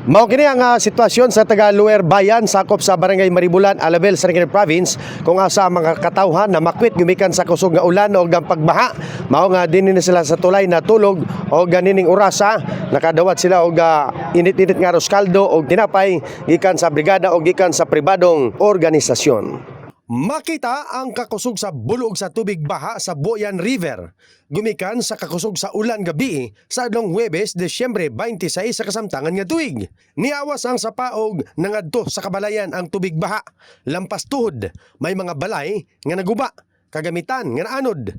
Mao kini ang sitwasyon sa taga Lower Bayan sakop sa Barangay Maribulan, Alabel, Sarangani Province kung asa ang mga katawhan na makwit gumikan sa kusog nga ulan o ang pagbaha. Mao nga dinhi sila sa tulay na tulog o ganining orasa nakadawat sila og init-init nga arroz kaldo og tinapay gikan sa brigada o gikan sa pribadong organisasyon. Makita ang kakusog sa bulog sa tubig baha sa Boyan River. Gumikan sa kakusog sa ulan gabi sa adlong Huwebes, Desyembre 26 sa kasamtangan nga tuig. Niawas ang sapaog nangadto sa kabalayan ang tubig baha. Lampas tuhod, may mga balay nga naguba, kagamitan nga naanod.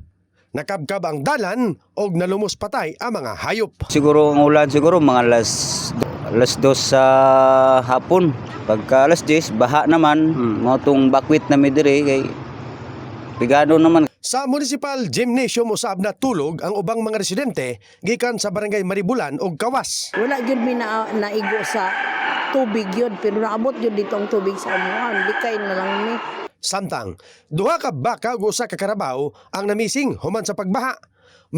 Nakabkab ang dalan og nalumos patay ang mga hayop. Siguro ang ulan siguro mga alas 2 sa hapon. Pagka alas 10, baha naman. Mga itong bakwit na midiri kay pigado naman. Sa Municipal Gymnasium usab na tulog ang ubang mga residente gikan sa Barangay Maribulan og Kawas. Wala yun naigo sa tubig yun, pero naabot yun dito ang tubig sa amuhan. Likay na lang ni. Samtang, duha ka baka ug usa ka karabaw ang namising human sa pagbaha.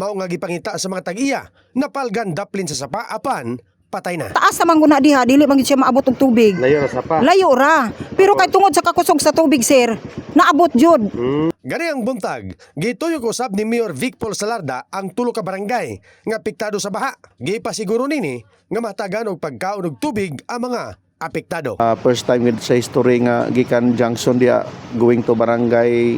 Mao nga gipangita sa mga tag-iya, napalgan daplin sa sapa apan patay na. Taas naman ko na diha, dili man gid siya maabot og tubig. Layo ra sapa. Layo ra. Pero kay tungod sa kakusog sa tubig, sir, naabot jud. Gani ang buntag, gituyok usab ni Mayor Vic Paul Salarda ang tulo ka barangay nga apektado sa baha. Gipasiguro nini nga matagan og pagkaon og tubig ang mga apektado. First time with sa history nga gikan junction dia going to barangay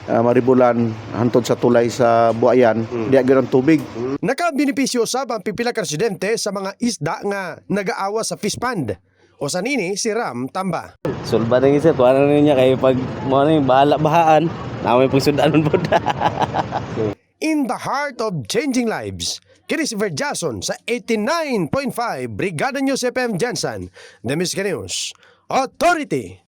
Maribulan hantod sa tulay sa Buayan dia gyud ang tubig. Nakabenepisyo usab ang pipila ka residente sa mga isda nga nagaawa sa fish pond. O sa nini si Ram Tamba. Sulba rin isa, tuwa na rin niya kaya pag mo na yung bahala-bahaan, namin pong sundanon po na. In the heart of changing lives, kini si Verjason sa 89.5 Brigada News FM Jensen, The Music News Authority.